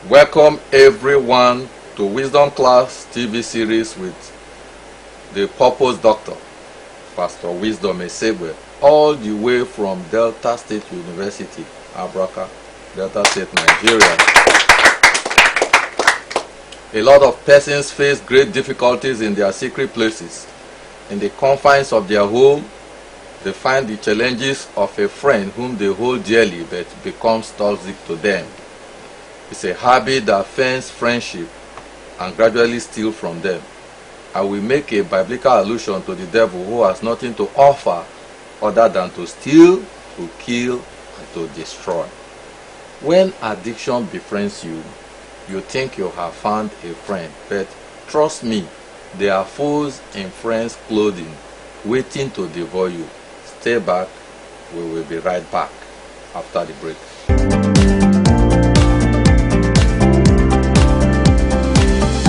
Welcome everyone to Wisdom Class TV series with the Purpose Doctor, Pst Wisdom Esegbue, all the way from Delta State University, Abraka, Delta State, Nigeria. A lot of persons face great difficulties in their secret places. In the confines of their home, they find the challenges of a friend whom they hold dearly but becomes toxic to them. It's a habit that fends friendship and gradually steals from them. I will make a biblical allusion to the devil who has nothing to offer other than to steal, to kill, and to destroy. When addiction befriends you, you think you have found a friend, but trust me, there are foes in friends' clothing waiting to devour you. Stay back, we will be right back after the break.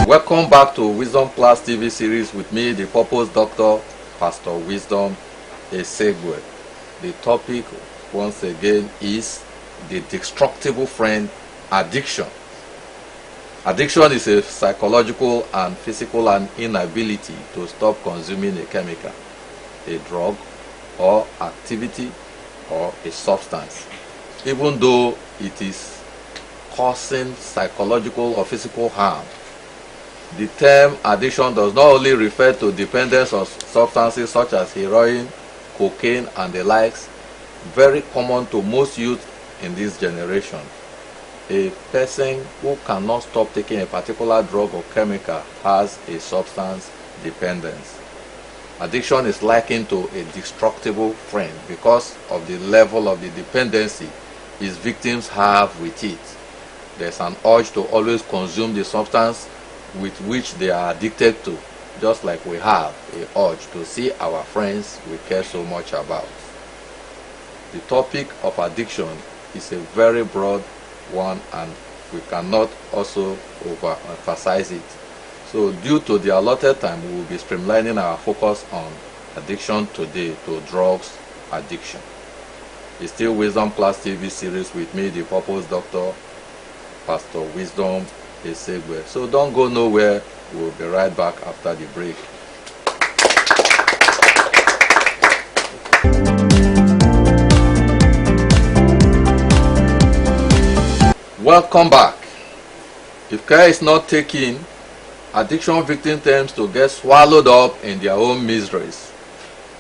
Welcome back to Wisdom Class TV series with me, the Purpose Doctor, Pst Wisdom Esegbue. The topic once again is the destructible friend, addiction. Addiction is a psychological and physical inability to stop consuming a chemical, a drug, or activity, or a substance, even though it is causing psychological or physical harm. The term addiction does not only refer to dependence on substances such as heroin, cocaine, and the likes, very common to most youth in this generation. A person who cannot stop taking a particular drug or chemical has a substance dependence. Addiction is likened to a destructible friend because of the level of the dependency its victims have with it. There's an urge to always consume the substance with which they are addicted to, just like we have an urge to see our friends we care so much about. The topic of addiction is a very broad one, and we cannot also overemphasize it. So due to the allotted time, we will be streamlining our focus on addiction today to drugs addiction. It's still Wisdom Class TV series with me, the Purpose Doctor, Pst Wisdom Esegbue. So don't go nowhere, we'll be right back after the break. Welcome back. If care is not taken, addiction victims tend to get swallowed up in their own miseries.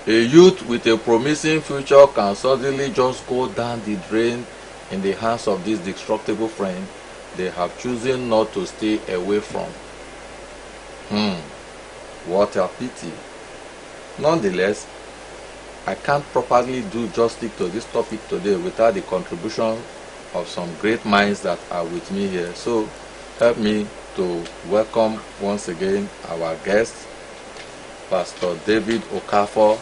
A youth with a promising future can suddenly just go down the drain in the hands of this destructible friend they have chosen not to stay away from. What a pity. Nonetheless, I can't properly do justice to this topic today without the contribution of some great minds that are with me here. So help me to welcome once again our guest, Pastor David Okafor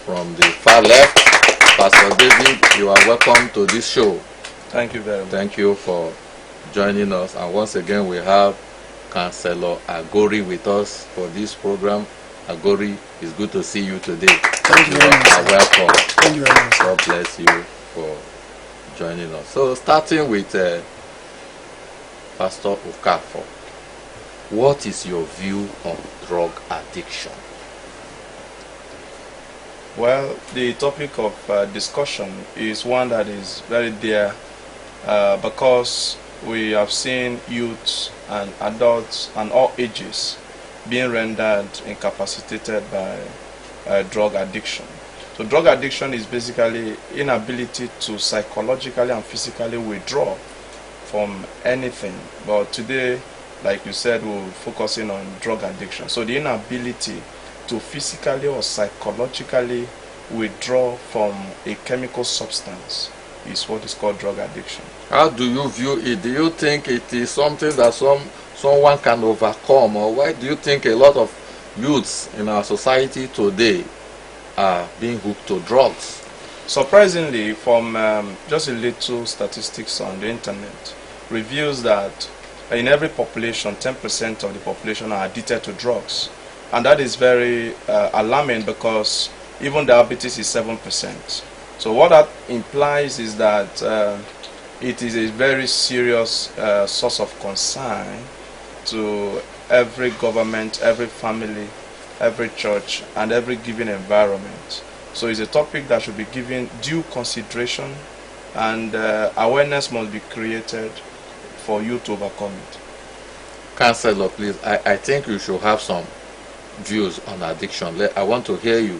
from the far left. Pastor David, you are welcome to this show. Thank you very much. Thank you for joining us. And once again, we have Councilor Agori with us for this program. Agori, it's good to see you today. Thank you very much. You are welcome. Thank you very much. God bless you for joining us. So starting with Pastor Okafor, what is your view on drug addiction? Well, the topic of discussion is one that is very dear because we have seen youths and adults and all ages being rendered incapacitated by drug addiction. So drug addiction is basically inability to psychologically and physically withdraw from anything. But today, like you said, we're focusing on drug addiction. So the inability to physically or psychologically withdraw from a chemical substance is what is called drug addiction. How do you view it? Do you think it is something that someone can overcome, or why do you think a lot of youths in our society today are being hooked to drugs? Surprisingly, from just a little statistics on the internet, reveals that in every population, 10% of the population are addicted to drugs. And that is very alarming because even diabetes is 7%. So what that implies is that it is a very serious source of concern to every government, every family, every church, and every given environment. So it's a topic that should be given due consideration, and awareness must be created for you to overcome it. Councilor, please, I think you should have some views on addiction. I want to hear you.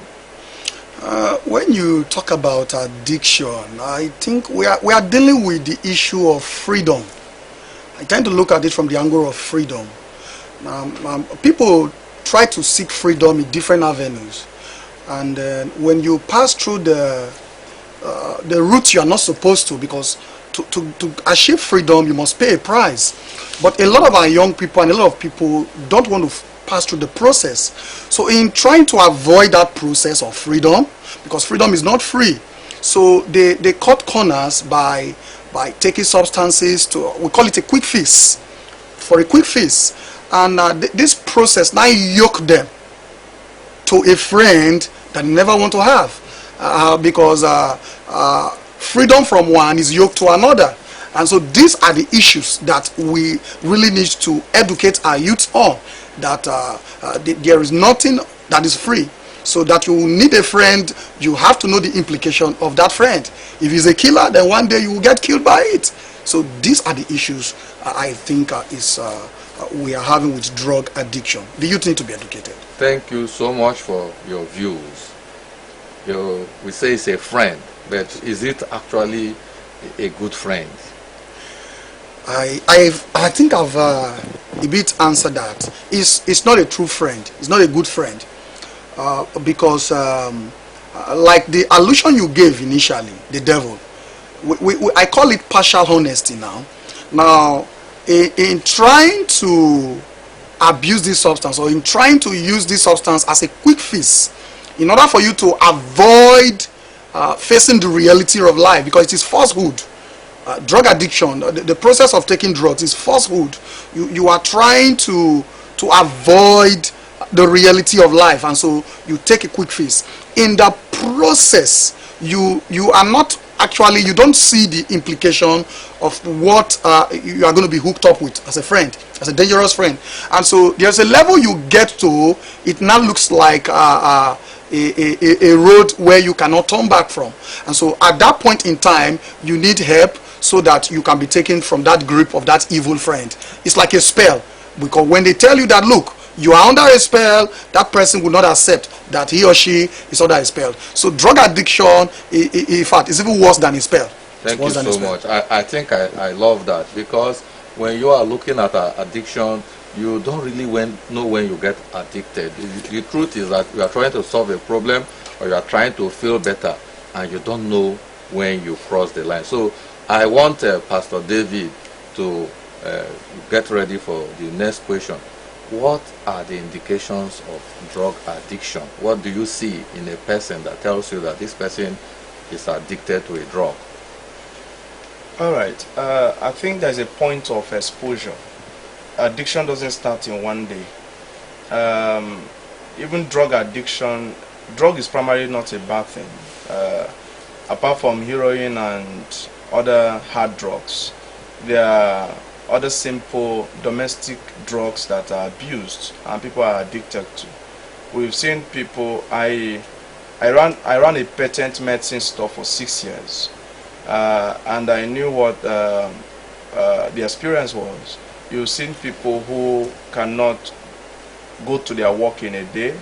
When you talk about addiction, I think we are dealing with the issue of freedom. I tend to look at it from the angle of freedom. People try to seek freedom in different avenues, and when you pass through the route you are not supposed to, because to achieve freedom you must pay a price. But a lot of our young people and a lot of people don't want to pass through the process. So in trying to avoid that process of freedom, because freedom is not free, so they cut corners by taking substances to, we call it a quick fix, for a quick fix. And this process now yoke them to a friend that they never want to have, because freedom from one is yoked to another. And so these are the issues that we really need to educate our youth on, that there is nothing that is free. So that you need a friend, you have to know the implication of that friend. If he's a killer, then one day you will get killed by it. So these are the issues I think we are having with drug addiction. The youth need to be educated. Thank you so much for your views. We say it's a friend, but is it actually a good friend? I think I've a bit answered that. It's not a true friend. It's not a good friend, because like the allusion you gave initially, the devil, I call it partial honesty now. Now, in trying to abuse this substance, or in trying to use this substance as a quick fix, in order for you to avoid facing the reality of life, because it is falsehood. Drug addiction, the process of taking drugs is falsehood. You are trying to avoid the reality of life, and so you take a quick fix. In the process, you are not actually, you don't see the implication of what you are going to be hooked up with as a friend, as a dangerous friend. And so there's a level you get to, it now looks like a road where you cannot turn back from. And so at that point in time, you need help so that you can be taken from that grip of that evil friend. It's like a spell, because when they tell you that, look, you are under a spell, that person will not accept that he or she is under a spell. So drug addiction, in fact, is even worse than a spell. Thank you so much. I think I love that, because when you are looking at addiction, you don't really know when you get addicted. The truth is that you are trying to solve a problem, or you are trying to feel better, and you don't know when you cross the line. So I want Pastor David to get ready for the next question. What are the indications of drug addiction? What do you see in a person that tells you that this person is addicted to a drug? All right. I think there's a point of exposure. Addiction doesn't start in one day. Even drug addiction, drug is primarily not a bad thing. Apart from heroin and other hard drugs, there are other simple domestic drugs that are abused and people are addicted to. We've seen people. I ran a patent medicine store for 6 years, and I knew what the experience was. You've seen people who cannot go to their work in a day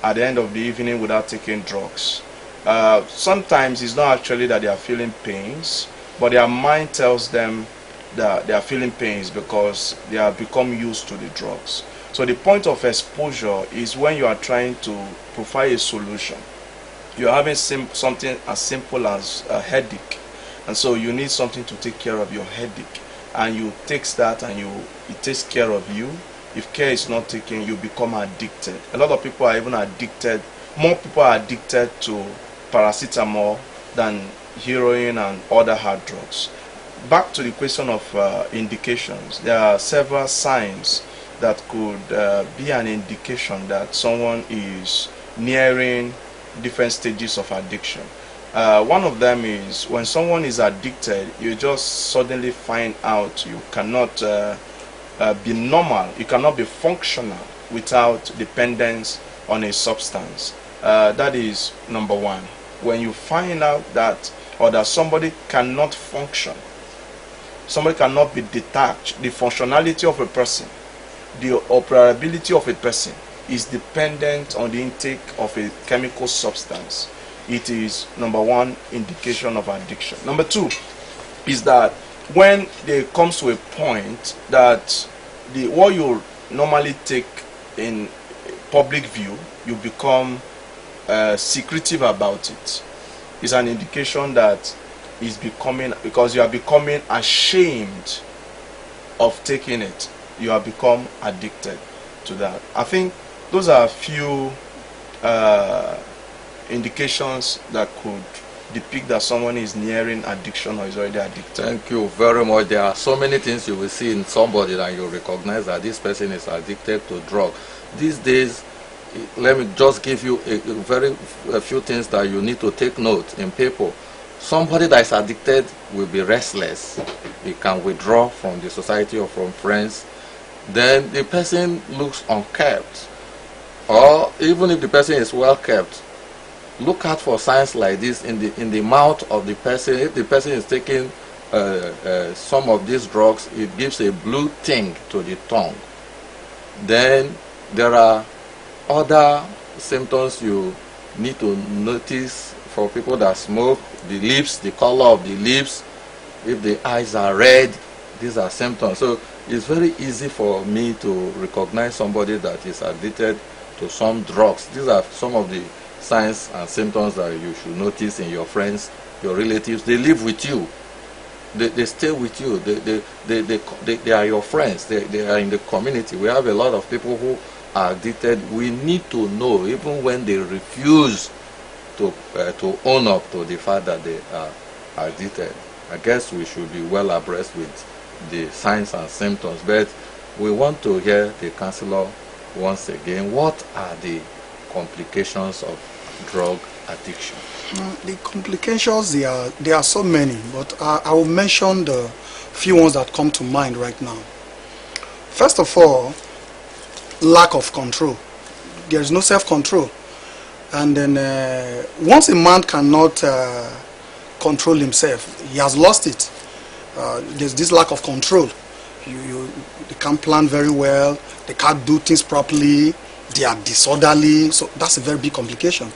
at the end of the evening without taking drugs. Sometimes it's not actually that they are feeling pains, but their mind tells them that they are feeling pains because they have become used to the drugs. So the point of exposure is when you are trying to provide a solution. You're having something as simple as a headache, and so you need something to take care of your headache, and you take that and it takes care of you. If care is not taken, you become addicted. A lot of people are even addicted. More people are addicted to paracetamol than heroin and other hard drugs. Back to the question of indications, there are several signs that could be an indication that someone is nearing different stages of addiction. One of them is when someone is addicted, you just suddenly find out you cannot be normal, you cannot be functional without dependence on a substance. That is number one. When you find out that, or that somebody cannot function, somebody cannot be detached, the functionality of a person, the operability of a person is dependent on the intake of a chemical substance, it is number one indication of addiction. Number two is that when there comes to a point that what you normally take in public view, you become secretive about it. It's an indication that is becoming, because you are becoming ashamed of taking it, you have become addicted to that. I think those are a few indications that could depict that someone is nearing addiction or is already addicted. Thank you very much. There are so many things you will see in somebody that you recognize that this person is addicted to drug. These days, let me just give you a few things that you need to take note in people. Somebody that is addicted will be restless. He can withdraw from the society or from friends. Then the person looks unkept. Or even if the person is well kept, look out for signs like this in the mouth of the person. If the person is taking some of these drugs, it gives a blue ting to the tongue. Then there are other symptoms you need to notice for people that smoke. The lips, the color of the lips, if the eyes are red, these are symptoms. So it's very easy for me to recognize somebody that is addicted to some drugs. These are some of the signs and symptoms that you should notice in your friends, your relatives. They live with you. They stay with you. They are your friends. They are in the community. We have a lot of people who are addicted. We need to know, even when they refuse to own up to the fact that they are addicted. I guess we should be well abreast with the signs and symptoms. But we want to hear the counselor once again. What are the complications of drug addiction? The complications, there are so many, but I will mention the few ones that come to mind right now. First of all, lack of control. There is no self-control. And then once a man cannot control himself, he has lost it. There's this lack of control. They can't plan very well, they can't do things properly, they are disorderly, so that's a very big complication.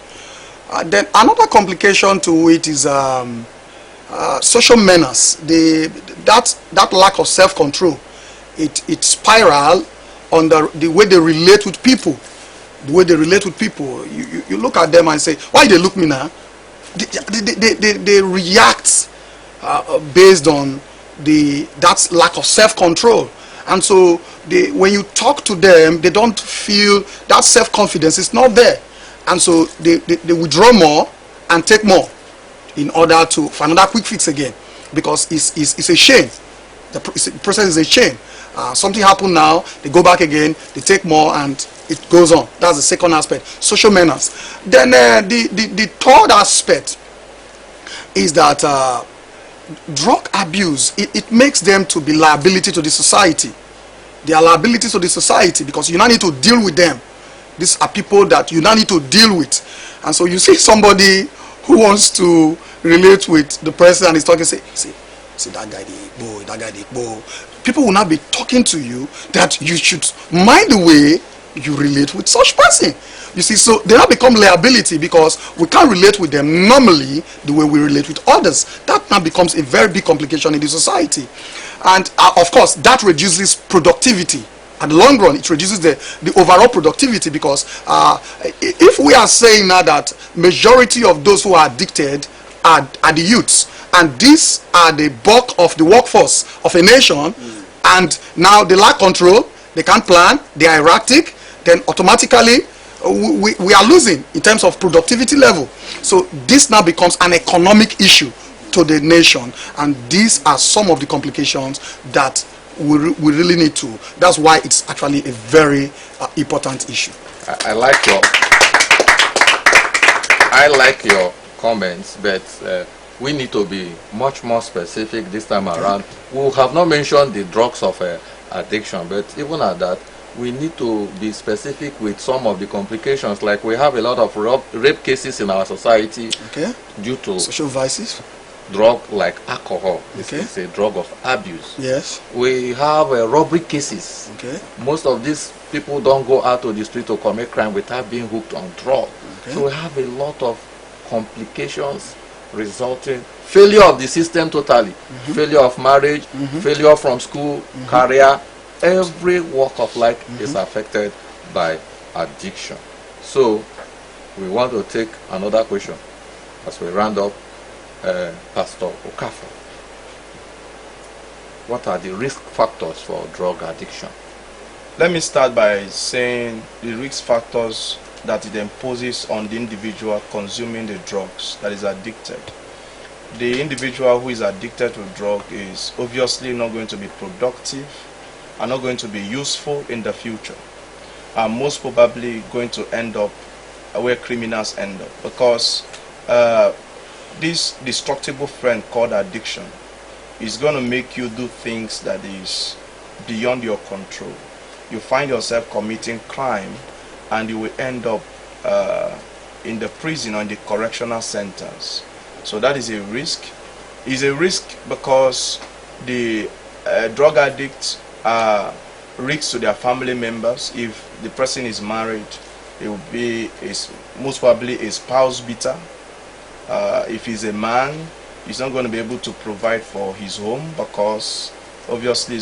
Then another complication to it is social menace. That lack of self-control, it spiral on the way they relate with people. The way they relate with people, you look at them and say, why they look me now? They react based on that lack of self-control. And so when you talk to them, they don't feel that self-confidence is not there. And so they withdraw more and take more in order for another quick fix again, because it's a chain. The process is a chain. Something happened now, they go back again, they take more, and it goes on. That's the second aspect, social menace. Then the third aspect is that drug abuse, it makes them to be liability to the society. They are liability to the society because you now need to deal with them. These are people that you now need to deal with. And so you see somebody who wants to relate with the person and is talking, say that guy, the boy. People will not be talking to you that you should mind the way you relate with such person. You see, so they now become liability because we can't relate with them normally the way we relate with others. That now becomes a very big complication in the society. And of course, that reduces productivity. At the long run, it reduces the overall productivity, because if we are saying now that majority of those who are addicted are the youths, and these are the bulk of the workforce of a nation, and now they lack control, they can't plan, they are erratic, then automatically we are losing in terms of productivity level. So this now becomes an economic issue to the nation, and these are some of the complications that we really need to. That's why it's actually a very important issue. I like your comments, but we need to be much more specific this time around. We have not mentioned the drugs of addiction, but even at that, we need to be specific with some of the complications. Like we have a lot of rape cases in our society due to social vices. Drug like alcohol. Okay. It's a drug of abuse. Yes. We have robbery cases. Okay. Most of these people don't go out to the street to commit crime without being hooked on drugs. Okay. So we have a lot of complications resulting failure of the system totally, failure of marriage, failure from school, career. Every walk of life is affected by addiction. So we want to take another question as we round up. Pastor Okafor, what are the risk factors for drug addiction? Let me start by saying the risk factors that it imposes on the individual consuming the drugs that is addicted. The individual who is addicted to drug is obviously not going to be productive and not going to be useful in the future, and most probably going to end up where criminals end up, because this destructible friend called addiction is going to make you do things that is beyond your control. You find yourself committing crime, and you will end up in the prison or in the correctional centers. So that is a risk. It's a risk because the drug addicts are risks to their family members. If the person is married, it will be most probably a spouse beater. If he's a man, he's not going to be able to provide for his home, because obviously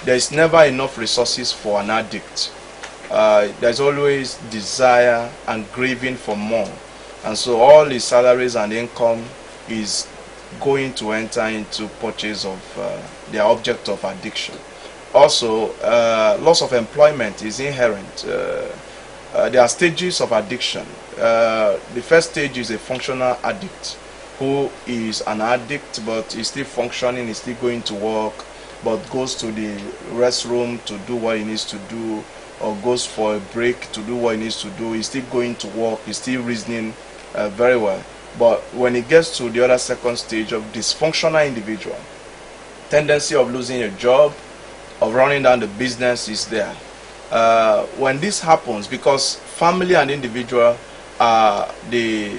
there's never enough resources for an addict. There's always desire and craving for more, and so all his salaries and income is going to enter into purchase of their object of addiction. Also, loss of employment is inherent. There are stages of addiction. The first stage is a functional addict who is an addict but is still functioning, is still going to work, but goes to the restroom to do what he needs to do, or goes for a break to do what he needs to do. He's still going to work, he's still reasoning very well. But when it gets to the other second stage of dysfunctional individual, tendency of losing a job, of running down the business is there. When this happens, because family and individual are the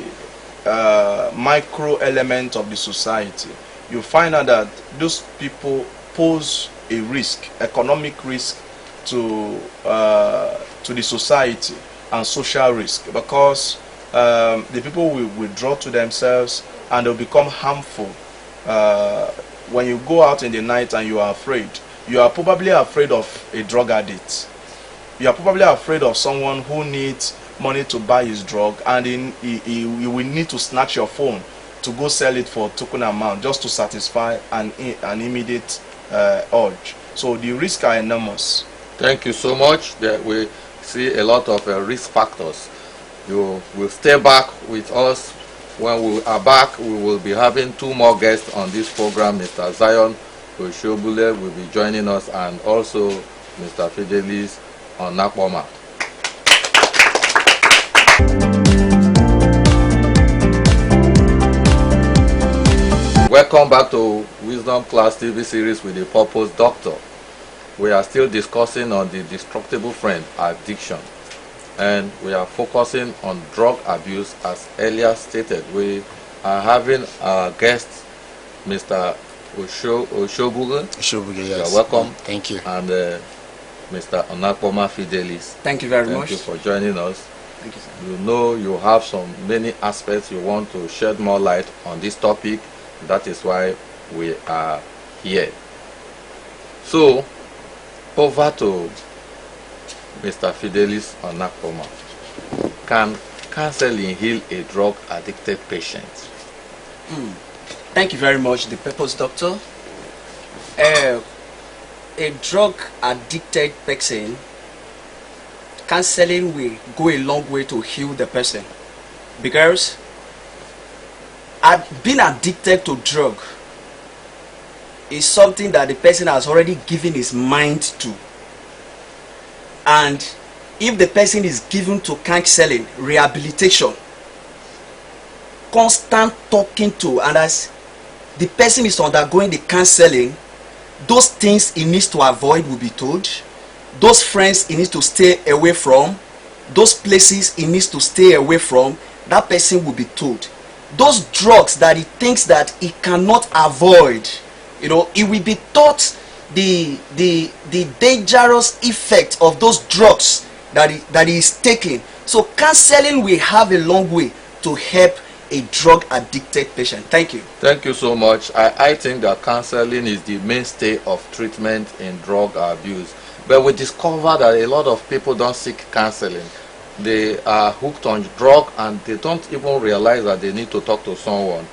micro element of the society, you find out that those people pose a risk, economic risk to the society, and social risk, because the people will withdraw to themselves and they'll become harmful. When you go out in the night and you are afraid, you are probably afraid of a drug addict. You are probably afraid of someone who needs money to buy his drug, and he will need to snatch your phone to go sell it for a token amount just to satisfy an immediate urge. So the risks are enormous. Thank you so much. We see a lot of risk factors. You will stay back with us. When we are back, we will be having two more guests on this program. Mr. Zion Osgobuge will be joining us, and also Mr. Fidelis Onakpoma. Welcome back to Wisdom Class TV series with the Purpose Doctor. We are still discussing on the destructible friend, addiction, and we are focusing on drug abuse. As earlier stated, we are having our guest, Mr. Osgobuge. Osgobuge, yes. You are welcome. Thank you. And Mr. Onakpoma Fidelis. Thank you very much. Thank you for joining us. Thank you, sir. You know you have many aspects you want to shed more light on this topic. That is why we are here. So, over to Mr. Fidelis Onakpoma. Can counseling heal a drug addicted patient? Thank you very much, the Purpose Doctor. A drug addicted person, counseling will go a long way to heal the person, because being addicted to drug is something that the person has already given his mind to. And if the person is given to counseling, rehabilitation, constant talking to, and as the person is undergoing the counseling, those things he needs to avoid will be told, those friends he needs to stay away from, those places he needs to stay away from, that person will be told. Those drugs that he thinks that he cannot avoid, you know, he will be taught the dangerous effect of those drugs that he is taking. So counseling will have a long way to help a drug addicted patient. Thank you. Thank you so much. I think that counseling is the mainstay of treatment in drug abuse. But we discover that a lot of people don't seek counseling. They are hooked on drug and they don't even realize that they need to talk to someone.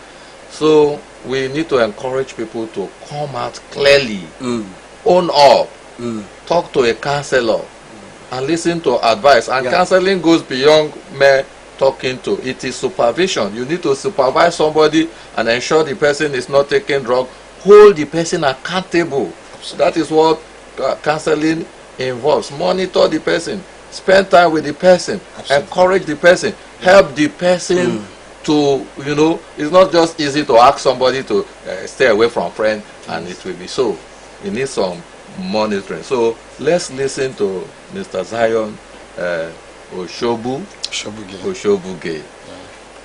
So we need to encourage people to come out clearly, own up, talk to a counselor, and listen to advice. And counseling goes beyond mere talking to. It is supervision. You need to supervise somebody and ensure the person is not taking drug. Hold the person accountable. That is what counseling involves. Monitor the person. Spend time with the person. Absolutely. Encourage the person. Help the person to, you know, it's not just easy to ask somebody to stay away from friends and it will be so. We need some monitoring. So let's listen to Mr. Zion Osgobuge. Yeah.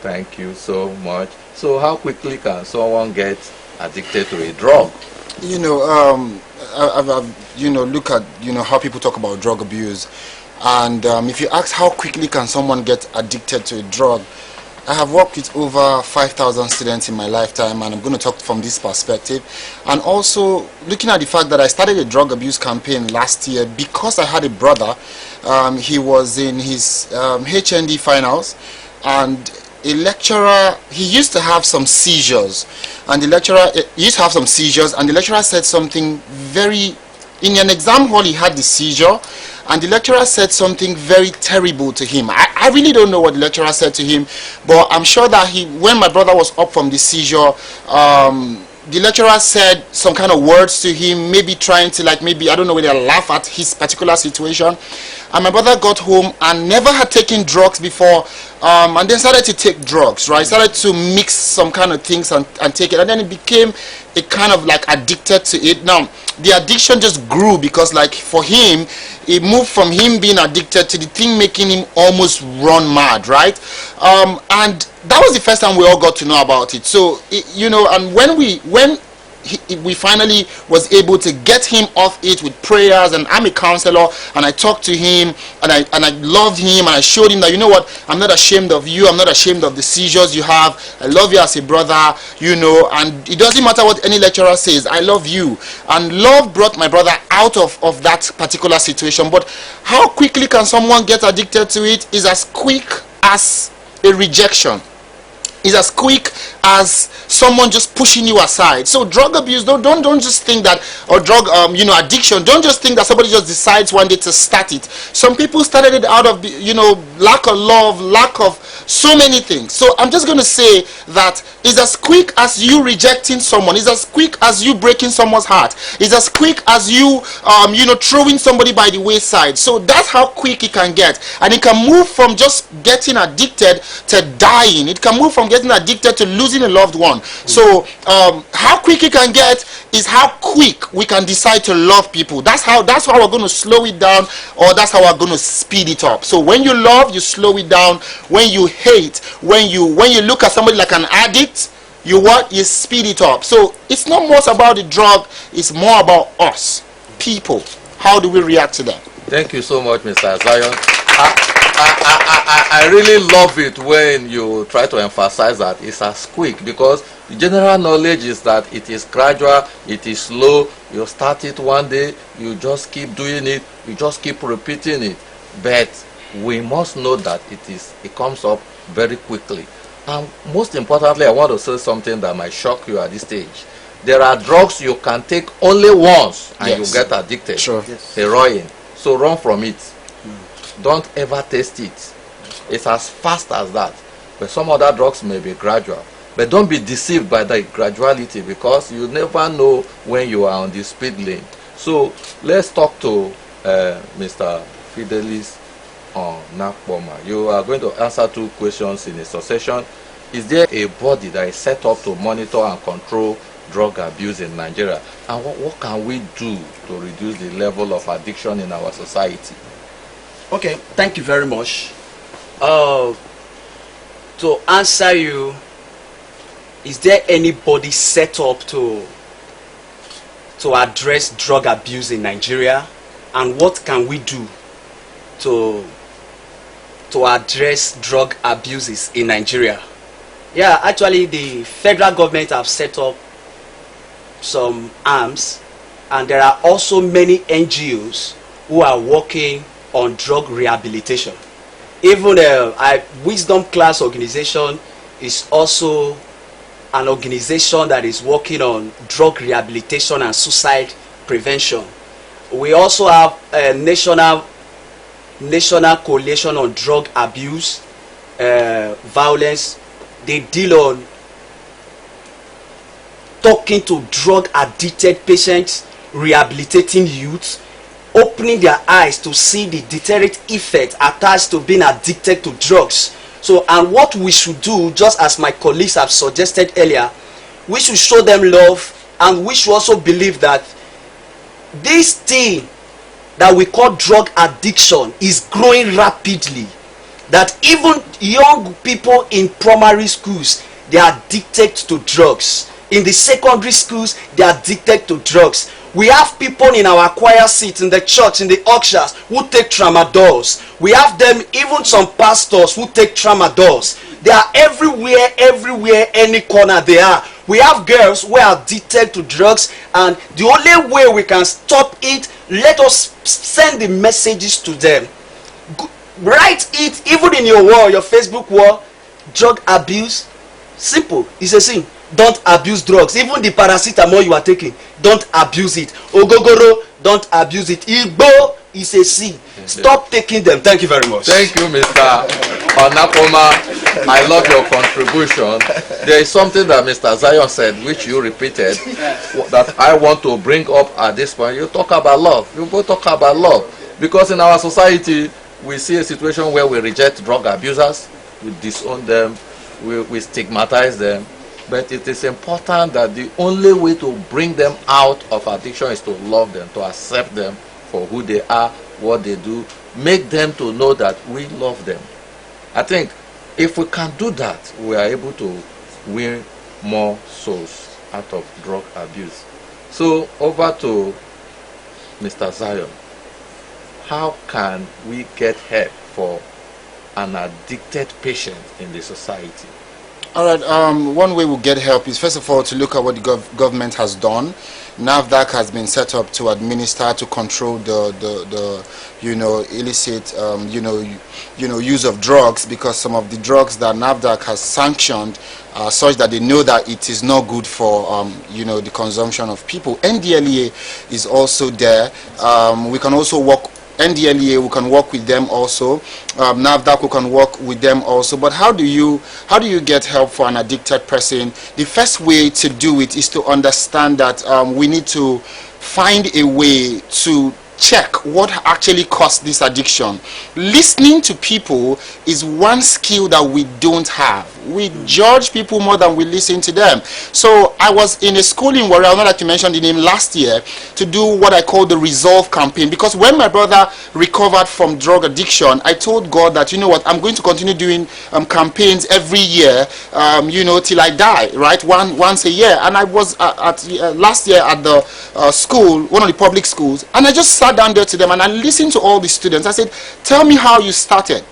Thank you so much. So how quickly can someone get addicted to a drug? You know, you know, look at, you know, how people talk about drug abuse. And if you ask how quickly can someone get addicted to a drug, I have worked with over 5,000 students in my lifetime, and I'm going to talk from this perspective. And also looking at the fact that I started a drug abuse campaign last year because I had a brother. He was in his HND finals, and a lecturer, he used to have some seizures, and the lecturer said something very, in an exam hall he had the seizure, and the lecturer said something very terrible to him. I really don't know what the lecturer said to him, but I'm sure that when my brother was up from the seizure, the lecturer said some kind of words to him, maybe trying to, like, maybe, I don't know, whether laugh at his particular situation. And my brother got home and never had taken drugs before, and then started to take drugs, right? Started to mix some kind of things and take it, and then it became a kind of like addicted to it. Now, the addiction just grew because, like, for him, it moved from him being addicted to the thing making him almost run mad, right? And that was the first time we all got to know about it. So, you know, and when we finally was able to get him off it with prayers, and I'm a counselor, and I talked to him, and I loved him, and I showed him that, you know what, I'm not ashamed of you, I'm not ashamed of the seizures you have, I love you as a brother, you know, and it doesn't matter what any lecturer says, I love you. And love brought my brother out of that particular situation. But how quickly can someone get addicted to it is as quick as a rejection. Is as quick as someone just pushing you aside. So drug abuse, don't just think that, or drug you know, addiction, don't just think that somebody just decides one day to start it. Some people started it out of, you know, lack of love, lack of so many things. So I'm just going to say that it's as quick as you rejecting someone, it's as quick as you breaking someone's heart, it's as quick as you you know, throwing somebody by the wayside. So that's how quick it can get, and it can move from just getting addicted to dying. It can move from getting addicted to losing a loved one. So how quick it can get is how quick we can decide to love people. That's how we're going to slow it down, or that's how we're going to speed it up. So when you love, you slow it down. When you hate, when you look at somebody like an addict, you speed it up. So it's not much about the drug, it's more about us people. How do we react to them? Thank you so much, Mr. Zion. I really love it when you try to emphasize that it's as quick, because the general knowledge is that it is gradual, it is slow. You start it one day, you just keep doing it, you just keep repeating it. But we must know that it comes up very quickly. And most importantly, I want to say something that might shock you at this stage. There are drugs you can take only once and you get addicted. Sure. Yes. Heroin. So run from it. Don't ever taste it. It's as fast as that. But some other drugs may be gradual. But don't be deceived by the graduality, because you never know when you are on the speed lane. So let's talk to Mr. Fidelis on Onakpoma. You are going to answer two questions in a succession. is there a body that is set up to monitor and control drug abuse in Nigeria? And what can we do to reduce the level of addiction in our society? Okay, thank you very much. To answer you, is there anybody set up to address drug abuse in Nigeria? And what can we do to address drug abuses in Nigeria? Yeah, actually the federal government have set up some arms, and there are also many NGOs who are working on drug rehabilitation. Even Wisdom Class organization is also an organization that is working on drug rehabilitation and suicide prevention. We also have a national coalition on drug abuse, violence. They deal on talking to drug addicted patients, rehabilitating youth, opening their eyes to see the deterrent effect attached to being addicted to drugs. So, and what we should do, just as my colleagues have suggested earlier, we should show them love, and we should also believe that this thing that we call drug addiction is growing rapidly. That even young people in primary schools, they are addicted to drugs. In the secondary schools, they are addicted to drugs. We have people in our choir seats, in the church, in the ushers, who take tramadols. We have them, even some pastors who take tramadols. They are everywhere, any corner they are. We have girls who are addicted to drugs, and the only way we can stop it, let us send the messages to them. Write it even in your wall, your Facebook wall. Drug abuse, simple, it's a sin. Don't abuse drugs. Even the paracetamol you are taking, don't abuse it. Ogogoro, don't abuse it. Igbo is a sin. Stop taking them. Thank you very much. Thank you, Mr. Onakpoma. I love your contribution. There is something that Mr. Zion said, which you repeated, that I want to bring up at this point. You talk about love. You both talk about love. Because in our society, we see a situation where we reject drug abusers, we disown them, we stigmatize them. But it is important that the only way to bring them out of addiction is to love them, to accept them for who they are, what they do, make them to know that we love them. I think if we can do that, we are able to win more souls out of drug abuse. So over to Mr. Zion. How can we get help for an addicted patient in the society? All right, one way we'll get help is, first of all, to look at what the government has done. NAFDAC has been set up to administer, to control the illicit, use of drugs, because some of the drugs that NAFDAC has sanctioned are such that they know that it is not good for, the consumption of people. NDLEA is also there. We can also work NDLEA, we can work with them also. NAFDAC, we can work with them also. But how do you get help for an addicted person? The first way to do it is to understand that we need to find a way to check what actually caused this addiction. Listening to people is one skill that we don't have. We judge people more than we listen to them. So I was in a school in Warri, I'll not like to mention the name, last year, to do what I call the Resolve campaign, because when my brother recovered from drug addiction, I told God that, you know what, I'm going to continue doing campaigns every year, till I die, right, once a year. And I was last year at the school, one of the public schools, and I just sat down there to them and I listened to all the students. I said, tell me how you started.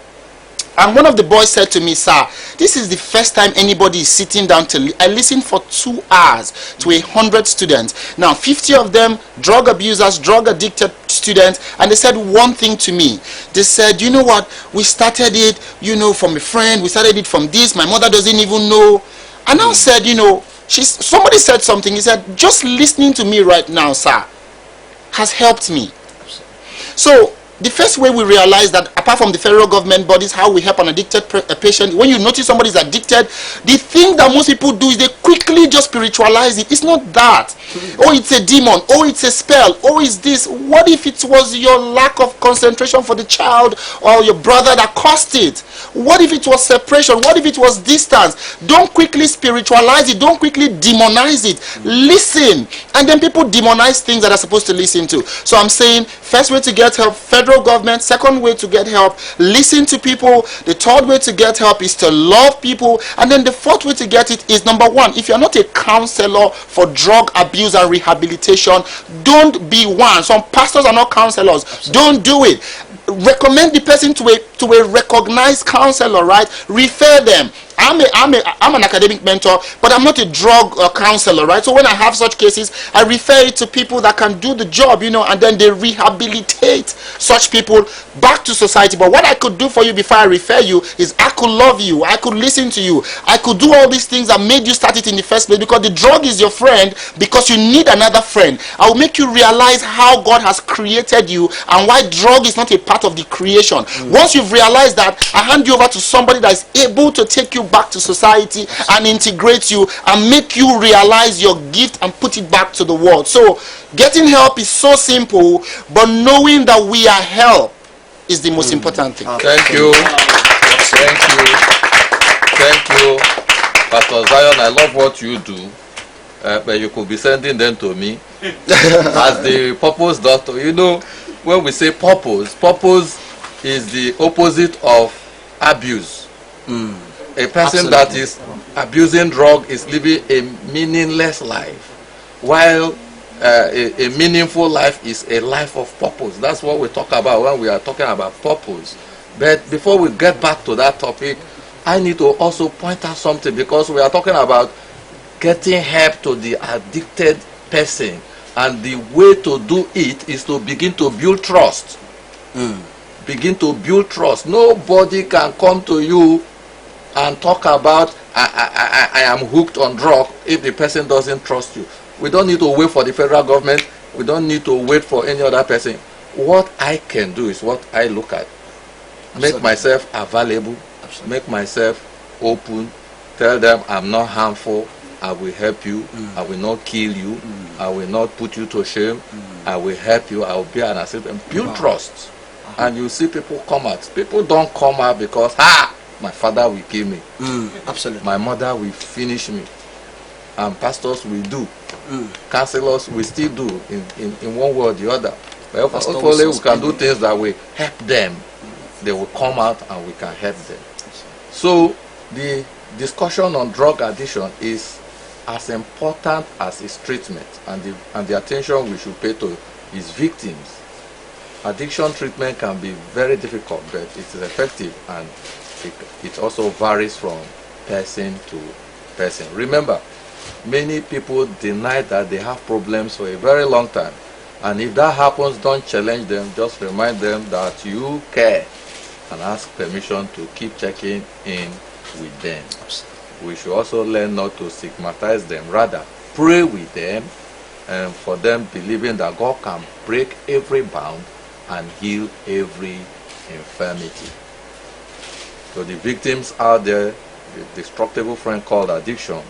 And one of the boys said to me, sir, this is the first time anybody is sitting down to I listened for 2 hours to 100 students. Now 50 of them drug abusers, drug addicted students, and they said one thing to me. They said, you know what, we started it, from a friend, we started it from this, my mother doesn't even know. And I said, somebody said something. He said, just listening to me right now, sir, has helped me. So The first way we realize that, apart from the federal government bodies, how we help an addicted patient, when you notice somebody is addicted, the thing that most people do is they quickly just spiritualize it. It's not that. Oh, it's a demon. Oh, it's a spell. Oh, it's this. What if it was your lack of concentration for the child or your brother that caused it? What if it was separation? What if it was distance? Don't quickly spiritualize it. Don't quickly demonize it. Listen. And then people demonize things that are supposed to listen to. So I'm saying, first way to get help, federal government. Second way to get help, listen to people. The third way to get help is to love people. And then the fourth way to get it is, number one, if you're not a counselor for drug abuse and rehabilitation, don't be one. Some pastors are not counselors. Absolutely. Don't do it. Recommend the person to a recognized counselor, right? Refer them. I'm an academic mentor, but I'm not a drug counselor, right? So when I have such cases, I refer it to people that can do the job, and then they rehabilitate such people back to society. But what I could do for you before I refer you is I could love you, I could listen to you, I could do all these things that made you start it in the first place, because the drug is your friend, because you need another friend. I will make you realize how God has created you and why drug is not a part of the creation. Once you've realized that, I hand you over to somebody that is able to take you back to society and integrate you and make you realize your gift and put it back to the world. So getting help is so simple, but knowing that we are help is the most important thing. Thank you. Thank you, Pastor Zion. I love what you do, but you could be sending them to me as the purpose doctor. When we say purpose is the opposite of abuse. A person that is abusing drug is living a meaningless life, while a meaningful life is a life of purpose. That's what we talk about when we are talking about purpose. But before we get back to that topic, I need to also point out something, because we are talking about getting help to the addicted person, and the way to do it is to begin to build trust. Begin to build trust. Nobody can come to you and talk about I am hooked on drug if the person doesn't trust you. We don't need to wait for the federal government. We don't need to wait for any other person. What I can do is what I look at. Make myself available. Make myself open. Tell them I'm not harmful. I will help you. I will not kill you. I will not put you to shame. I will help you. I will be an assistant. Build trust. And you see people come out. People don't come out because my father will kill me. Absolutely. My mother will finish me. And pastors will do. Counselors will still do in one way or the other. But hopefully we can do things that will help them. They will come out and we can help them. So the discussion on drug addiction is as important as its treatment, and the attention we should pay to its victims. Addiction treatment can be very difficult, but it is effective, and it also varies from person to person. Remember, many people deny that they have problems for a very long time, and if that happens, don't challenge them, just remind them that you care and ask permission to keep checking in with them. We should also learn not to stigmatize them, rather pray with them, and for them believing that God can break every bound and heal every infirmity. So the victims out there, the destructible friend called addiction,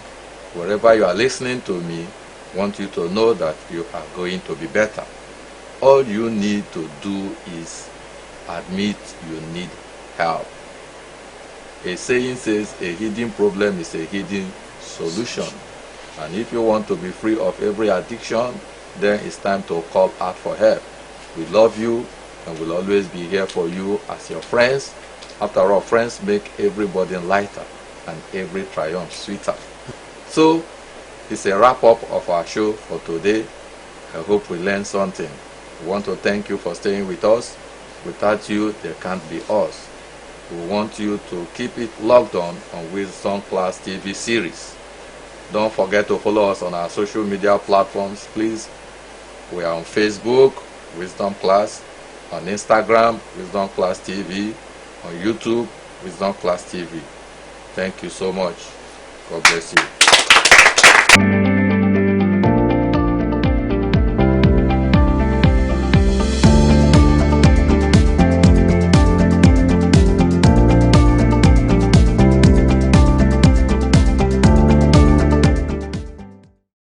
wherever you are listening to me, want you to know that you are going to be better. All you need to do is admit you need help. A saying says a hidden problem is a hidden solution. And if you want to be free of every addiction, then it's time to call out for help. We love you and will always be here for you as your friends. After all, friends make every burden lighter and every triumph sweeter. So it's a wrap-up of our show for today. I hope we learned something. We want to thank you for staying with us. Without you, there can't be us. We want you to keep it logged on Wisdom Class TV series. Don't forget to follow us on our social media platforms, please. We are on Facebook, Wisdom Class, on Instagram, Wisdom Class TV, on YouTube, Wisdom Class TV. Thank you so much. God bless you.